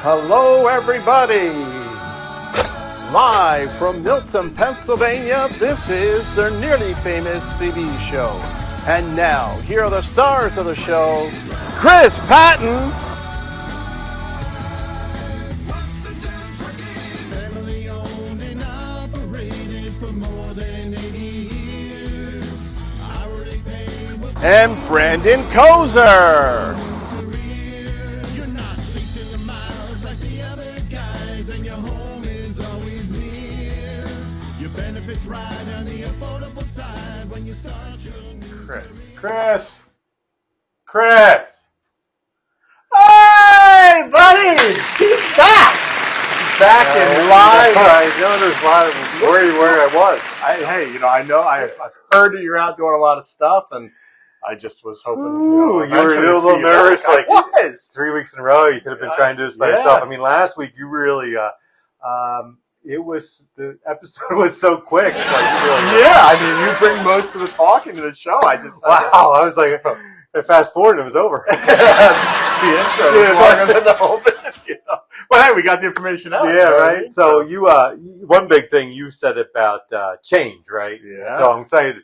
Hello, everybody. Live from Milton, Pennsylvania, this is the Nearly Famous CB Show. And now, here are the stars of the show, Chris Patton. And Brandon Kozer. Chris. Hey, buddy! He's back! Back and live. I know there's a lot of where I was. I know I've heard that you're out doing a lot of stuff, and I just was hoping. You were a eventually to see little you nervous. back. Like, 3 weeks in a row, you could have been trying to do this by yourself. I mean, last week you really, the episode was so quick. Like, You bring most of the talking to the show. I was like, fast forward, it was over. The intro was longer than the whole thing. But hey, we got the information out. Yeah, right. So you, one big thing you said about change, right? Yeah. So I'm excited.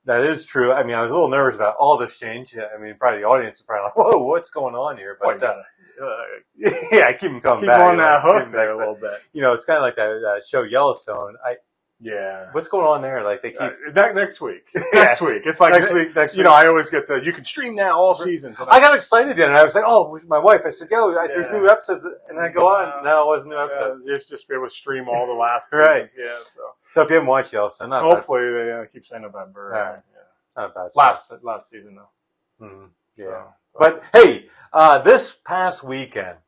That is true. I mean, I was a little nervous about all this change. I mean, probably the audience is probably like, "Whoa, what's going on here?" But I keep them coming keep back. on that hook there a little bit. It's kind of like that show Yellowstone. What's going on there? Like they keep next week. Next week. It's like next week. I always get you can stream now all seasons. I got excited again. And I was like, "Oh, with my wife." I said, "Yo, there's new episodes," and I go on. No, it wasn't new episodes. Just be able to stream all the last right. seasons. Yeah. So if you haven't watched Yellowstone, hopefully they keep saying November. Right. Not bad. Last season though. Mm-hmm. Yeah. But hey, this past weekend,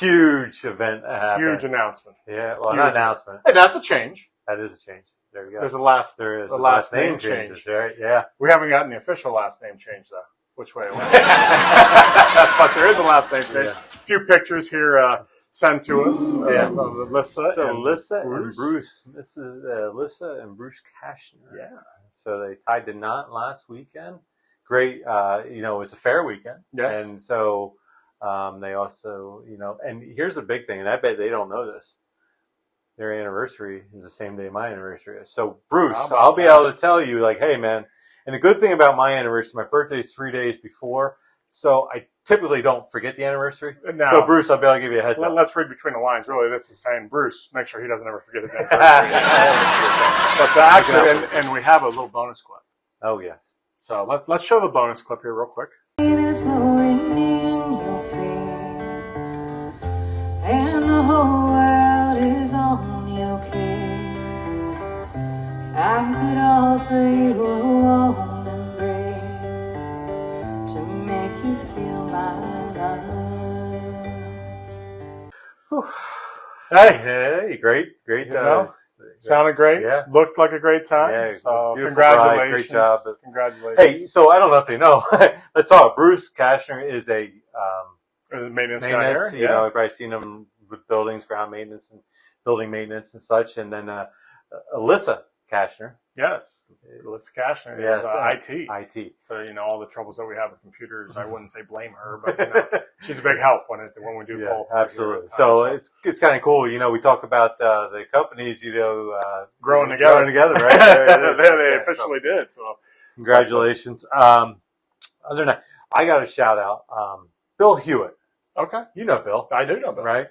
huge event happened. Huge announcement. Yeah. Well, not announcement. Hey, that's a change. That is a change. There we go. There's a last name change. Right? Yeah. We haven't gotten the official last name change though. Which way it went. But there is a last name change. Yeah. A few pictures here sent to us of Alyssa and Bruce. This is Alyssa and Bruce Kashner. Yeah. So they tied the knot last weekend. Great. It was a fair weekend. Yes. And so they also, and here's the big thing, and I bet they don't know this. Their anniversary is the same day my anniversary is. So, Bruce, I'll be able to tell you, like, hey, man. And the good thing about my anniversary, my birthday is 3 days before. So I typically don't forget the anniversary. Now, so, Bruce, I'll be able to give you a heads up. Let's read between the lines. Really, this is saying, Bruce, make sure he doesn't ever forget his anniversary. But actually, and we have a little bonus clip. Oh, yes. So let's show the bonus clip here real quick. Is flowing in your face, and the whole world is on your case. I could offer you a warm embrace to make you feel my love. Hey, great. Sounded great. Yeah. Looked like a great time. Yeah, so congratulations. Bride. Great job. Congratulations. Hey, so I don't know if they know. Let's talk. Bruce Kashner is a maintenance guy here. You've probably seen him with buildings, ground maintenance, and building maintenance and such. And then Alyssa Kashner. Yes. Alyssa Kashner is IT. IT. So, all the troubles that we have with computers, I wouldn't say blame her, but she's a big help when we do fall apart. Absolutely. So it's kind of cool. We talk about the companies, growing together, right? they officially did. So congratulations. Other than that, I got a shout out. Bill Hewitt. Okay. You know Bill. I do know Bill. Right?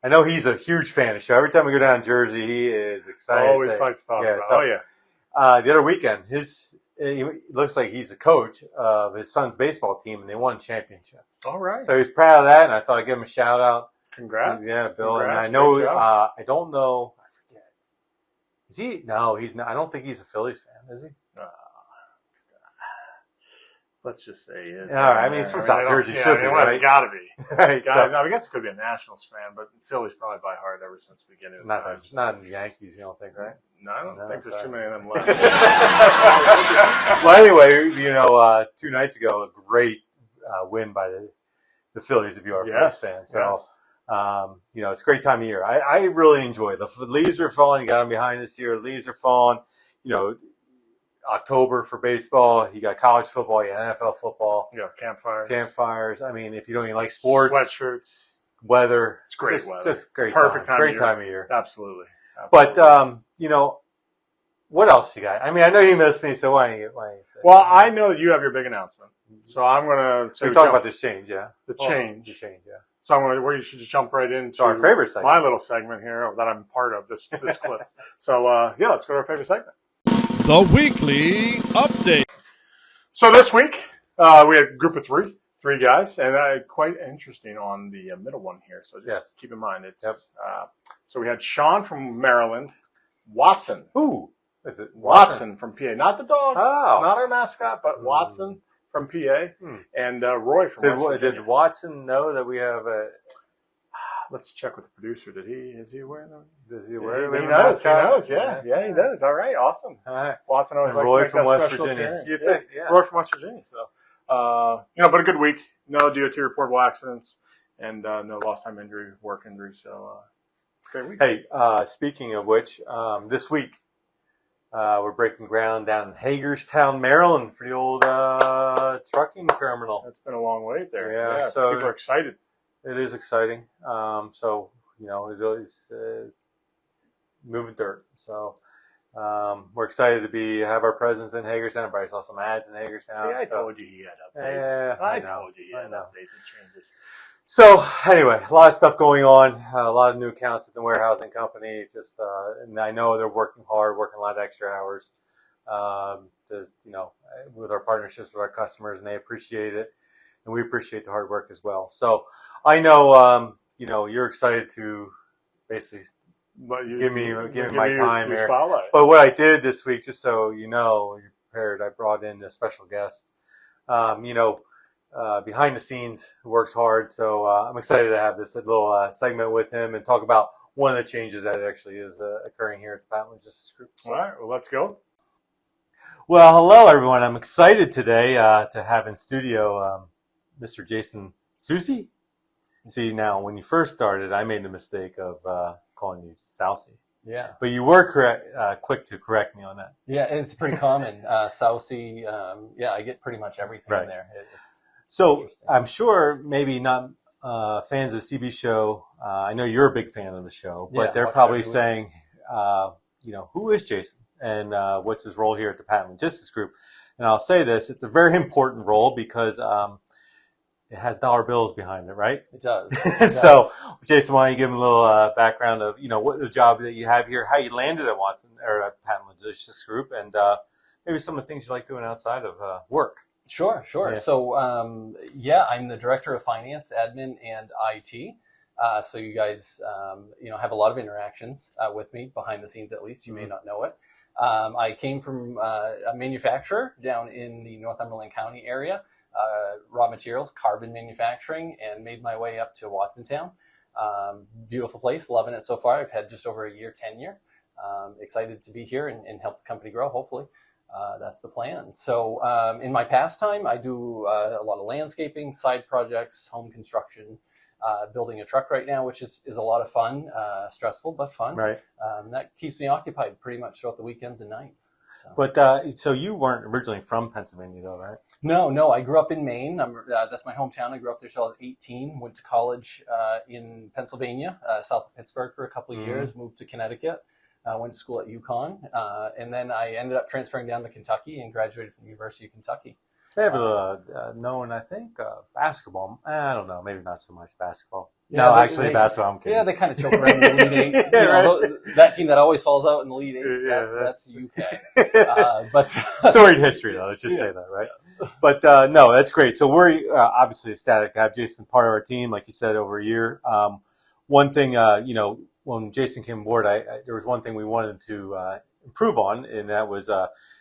I know he's a huge fan of the show. Every time we go down to Jersey, he is excited. Always likes to talk about it. So, the other weekend, he looks like he's a coach of his son's baseball team, and they won a championship. All right. So he's proud of that, and I thought I'd give him a shout out. Congrats. Yeah, Bill. Congrats. And I know, I don't know, I forget. Is he? No, he's not. I don't think he's a Phillies fan, is he? Let's just say he is. All right. I mean, he's from South Jersey. Should be, right? Got to be. Right. I guess it could be a Nationals fan, but Philly's probably by heart ever since the beginning of the time. Not in the Yankees, you don't think, right? No, I don't think there's too many of them left. Well, anyway, 2 nights ago, a great win by the Phillies, if you are a Phillies fan. So, it's a great time of year. I really enjoy it. The leaves are falling. You got them behind us here. Leaves are falling. October for baseball. You got college football. You got NFL football. Yeah, campfires. Campfires. I mean, if you don't even like sports, sweatshirts. weather. It's great just, weather. Just great, Perfect time of great year. time of year. Absolutely. But what else you got? I mean, I know you missed me, so why don't you say? Well, I know that you have your big announcement, so I'm going to say we talk about this change, yeah. the change. The change, yeah. So I'm going to. You should just jump right into our favorite segment. my little segment here that I'm part of this clip. So let's go to our favorite segment. The weekly update. So this week we had a group of three guys, and quite interesting on the middle one here. So just keep in mind it's. So we had Sean from Maryland, Watson. Ooh, is it Watson from PA, not the dog, Oh, not our mascot, but Watson from PA, and Roy from West Virginia. Did Watson know that we have a? Let's check with the producer. Is he aware of that? Does he aware? He knows. He knows. Yeah, he does. All right, awesome. All right. Watson always And likes Roy to make from that West special Virginia. appearance. You think? Yeah. Roy from West Virginia. So, but a good week. No DOT reportable accidents, and no lost time injury, work injury. So, great week. Hey, speaking of which, this week we're breaking ground down in Hagerstown, Maryland, for the old trucking terminal. It's been a long wait there. Yeah, so people are excited. It is exciting. So it's moving dirt. So we're excited to have our presence in Hagerstown. I probably saw some ads in Hagerstown. See, I told you he had updates. Yeah, I told you he had updates and changes. So anyway, a lot of stuff going on. A lot of new accounts at the warehousing company. And I know they're working hard, working a lot of extra hours. With our partnerships with our customers, and they appreciate it, and we appreciate the hard work as well. So I know, you're excited to basically give me my time here. Spotlight. But what I did this week, just so you're prepared, I brought in a special guest. Behind the scenes, works hard. So I'm excited to have this little segment with him and talk about one of the changes that actually is occurring here at the Patent Logistics Group. So. All right, well, let's go. Well, hello, everyone. I'm excited today to have in studio Mr. Jason Soucy. See, now, when you first started, I made the mistake of calling you Soucy. Yeah. But you were quick to correct me on that. Yeah, it's pretty common. Soucy, I get pretty much everything in there. So I'm sure maybe not fans of the CB show. I know you're a big fan of the show, but they're probably saying, who is Jason and what's his role here at the Patent Logistics Group? And I'll say this, it's a very important role because it has dollar bills behind it, right? It does. So, Jason, why don't you give him a little background of, what the job that you have here, how you landed at Watson or at Patent Logistics Group, and maybe some of the things you like doing outside of work. Sure. Yeah. So, I'm the Director of Finance, Admin, and IT. So you guys, have a lot of interactions with me, behind the scenes at least. You may not know it. I came from a manufacturer down in the Northumberland County area, raw materials, carbon manufacturing, and made my way up to Watsontown. Beautiful place, loving it so far. I've had just over a year tenure. Excited to be here and help the company grow, hopefully. That's the plan. So in my pastime, I do a lot of landscaping, side projects, home construction, building a truck right now, which is a lot of fun, stressful, but fun. Right. That keeps me occupied pretty much throughout the weekends and nights. So. But so you weren't originally from Pennsylvania, though, right? No. I grew up in Maine. That's my hometown. I grew up there till I was 18. Went to college in Pennsylvania, south of Pittsburgh, for a couple of years. Moved to Connecticut. Went to school at UConn, and then I ended up transferring down to Kentucky and graduated from the University of Kentucky. They have known, I think, basketball. I don't know, maybe not so much basketball. Yeah, no, basketball, I'm kidding. Yeah, they kind of choke around in the Elite Eight. That team that always falls out in the Elite Eight, that's UK. But storied history, though, let's just say that, right? But no, that's great. So we're obviously ecstatic to have Jason part of our team, like you said, over a year. One thing, when Jason came aboard, there was one thing we wanted to improve on, and that was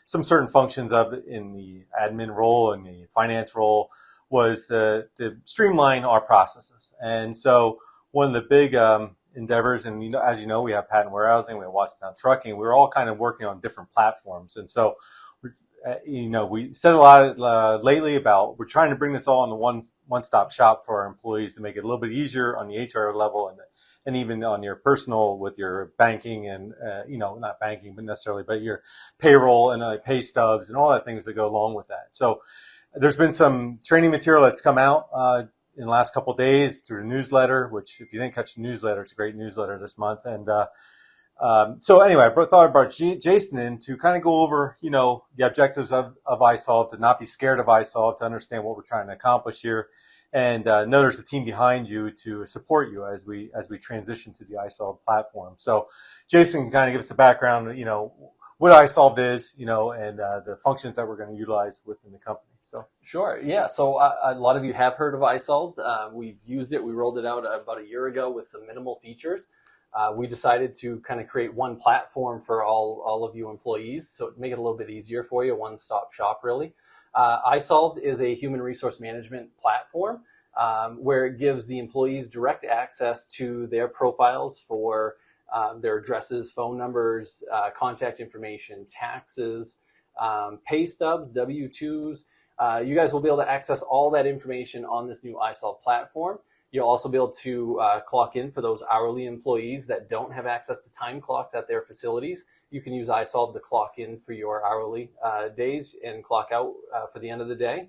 some certain functions in the admin role and the finance role was to streamline our processes. And so one of the big endeavors, and as you know, we have patent warehousing, we have Watsontown Trucking, we're all kind of working on different platforms. And so, we said a lot lately about we're trying to bring this all into one-stop shop for our employees to make it a little bit easier on the HR level and even on your personal with your banking and, not banking, but necessarily, but your payroll and pay stubs and all that things that go along with that. So there's been some training material that's come out in the last couple of days through the newsletter, which if you didn't catch the newsletter, it's a great newsletter this month. And so anyway, I thought I brought Jason in to kind of go over, the objectives of iSolve, to not be scared of iSolve, to understand what we're trying to accomplish here. And know there's a team behind you to support you as we transition to the iSolve platform. So Jason can kind of give us a background, what iSolve is, and the functions that we're going to utilize within the company. So sure, yeah. So a lot of you have heard of iSolve. We've used it. We rolled it out about a year ago with some minimal features. We decided to kind of create one platform for all of you employees, so to make it a little bit easier for you, one-stop shop really. iSolve is a human resource management platform where it gives the employees direct access to their profiles for their addresses, phone numbers, contact information, taxes, pay stubs, W-2s. You guys will be able to access all that information on this new iSolve platform. You'll also be able to clock in for those hourly employees that don't have access to time clocks at their facilities. You can use iSolve to clock in for your hourly days and clock out for the end of the day.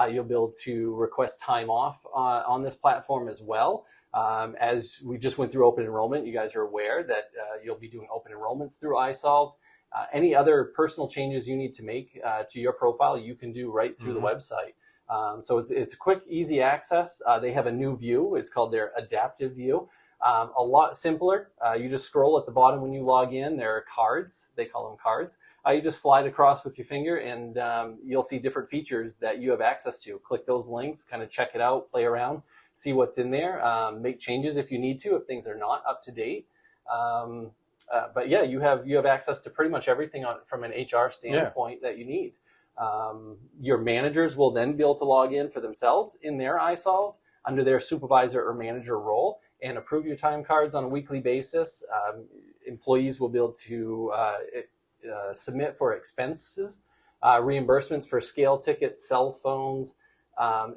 You'll be able to request time off on this platform as well. As we just went through open enrollment, you guys are aware that you'll be doing open enrollments through iSolve. Any other personal changes you need to make to your profile, you can do right through the website. So it's quick, easy access. They have a new view. It's called their adaptive view. A lot simpler. You just scroll at the bottom when you log in. There are cards. They call them cards. You just slide across with your finger and you'll see different features that you have access to. Click those links, kind of check it out, play around, see what's in there, make changes if you need to, if things are not up to date. But yeah, you have access to pretty much everything from an HR standpoint that you need. Your managers will then be able to log in for themselves in their iSolve under their supervisor or manager role and approve your time cards on a weekly basis. Employees will be able to submit for expenses, reimbursements for scale tickets, cell phones,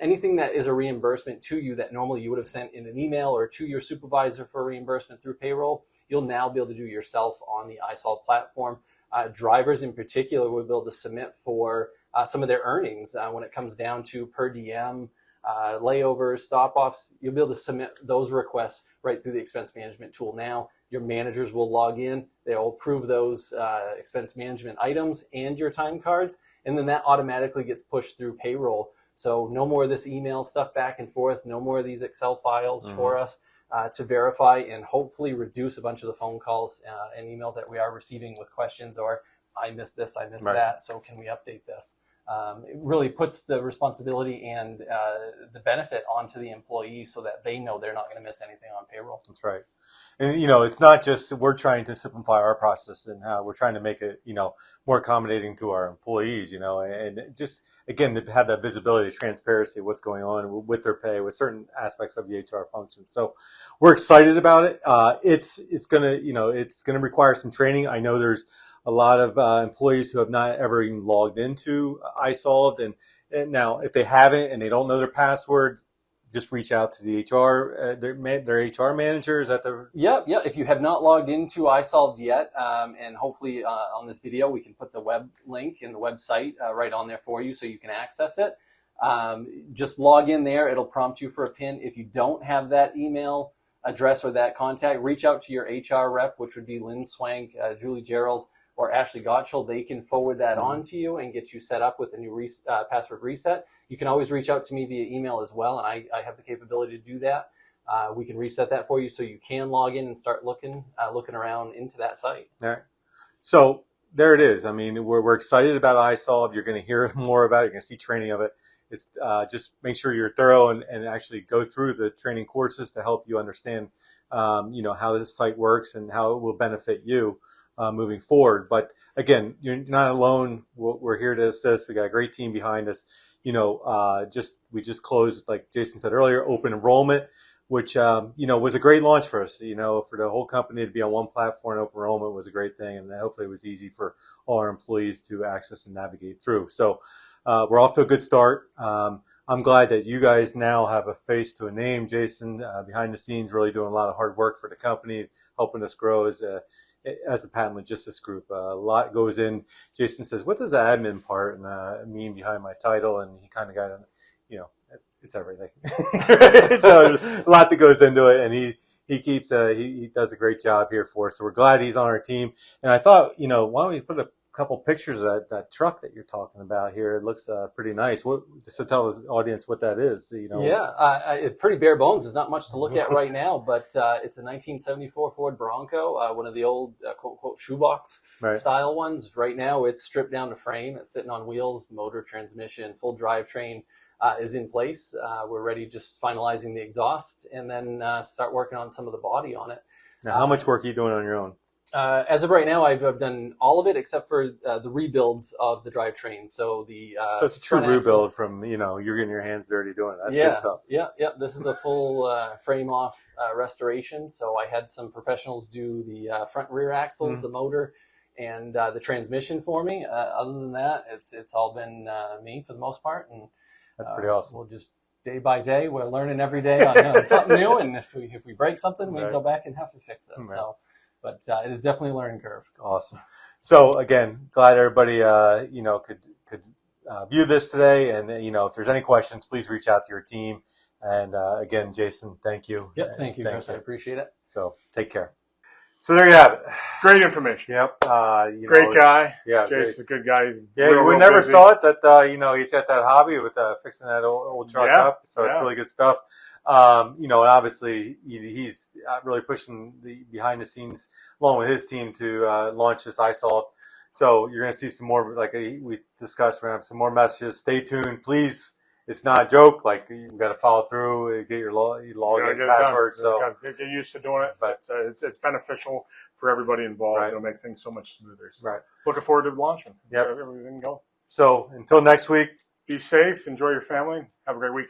anything that is a reimbursement to you that normally you would have sent in an email or to your supervisor for reimbursement through payroll, you'll now be able to do yourself on the iSolve platform. Drivers in particular will be able to submit for some of their earnings when it comes down to per diem, layovers, stop-offs. You'll be able to submit those requests right through the expense management tool now. Your managers will log in. They'll approve those expense management items and your time cards, and then that automatically gets pushed through payroll. So no more of this email stuff back and forth, no more of these Excel files for us to verify and hopefully reduce a bunch of the phone calls and emails that we are receiving with questions or I missed this, I missed that, so can we update this? It really puts the responsibility and the benefit onto the employee so that they know they're not going to miss anything on payroll. That's right. And, it's not just we're trying to simplify our process and how we're trying to make it, more accommodating to our employees, and just, again, to have that visibility, transparency, what's going on with their pay, with certain aspects of the HR function. So we're excited about it. It's going to require some training. I know there's a lot of employees who have not ever even logged into iSolve. And now if they haven't and they don't know their password, just reach out to the HR, their HR managers at the... Yeah. If you have not logged into iSolve yet, and hopefully on this video, we can put the web link in the website right on there for you so you can access it. Just log in there. It'll prompt you for a PIN. If you don't have that email address or that contact, reach out to your HR rep, which would be Lynn Swank, Julie Gerald, or Ashley Gottschall. They can forward that on to you and get you set up with a new password reset. You can always reach out to me via email as well, and I have the capability to do that. We can reset that for you so you can log in and start looking around into that site. All right. So there it is. I mean, we're excited about iSolve. You're going to hear more about it. You're going to see training of it. It's just make sure you're thorough and actually go through the training courses to help you understand, how this site works and how it will benefit you moving forward. But again, you're not alone. We're here to assist. We got a great team behind us. We just closed, like Jason said earlier, open enrollment, which was a great launch for us. For the whole company to be on one platform, open enrollment was a great thing, and hopefully it was easy for all our employees to access and navigate through. So we're off to a good start. I'm glad that you guys now have a face to a name. Jason, behind the scenes, really doing a lot of hard work for the company, helping us grow as a patent logistics group. A lot goes in. Jason says, what does the admin part mean behind my title? And he kind of got, it's everything. So a lot that goes into it, and he keeps he does a great job here for us. So we're glad he's on our team. And I thought, why don't we put a couple pictures of that truck that you're talking about here? It looks pretty nice. So tell the audience what that is. Yeah, it's pretty bare bones. There's not much to look at right now, but it's a 1974 Ford Bronco, one of the old quote unquote shoebox style ones. Right now, it's stripped down to frame. It's sitting on wheels, motor, transmission, full drivetrain is in place. We're ready, just finalizing the exhaust, and then start working on some of the body on it. Now, how much work are you doing on your own? As of right now, I've done all of it except for the rebuilds of the drivetrain. So so it's a true rebuild from you're getting your hands dirty doing it. That's good stuff. Yeah. This is a full frame off restoration. So I had some professionals do the front and rear axles, the motor, and the transmission for me. Other than that, it's all been me for the most part, and that's pretty awesome. We'll just day by day, we're learning every day on something new, and if we break something, we go back and have to fix it. So. But it is definitely a learning curve. Awesome. So again, glad everybody could view this today, and if there's any questions, please reach out to your team. And again, Jason, thank you. Yep, thank you, Chris. I appreciate it. So take care. So there you have it. Great information. Yep. Great guy. Yeah, Jason's a good guy. He's you would never thought that he's got that hobby with fixing that old truck up. So it's really good stuff. And obviously he's really pushing the behind the scenes along with his team to launch this iSolve. So you're going to see some more, like we discussed, we're going to have some more messages. Stay tuned, please. It's not a joke. Like, you've got to follow through, get your login password. So get used to doing it, but it's beneficial for everybody involved. It'll make things so much smoother. So looking forward to launching. Yep. Everything go. So until next week, be safe, enjoy your family, have a great week.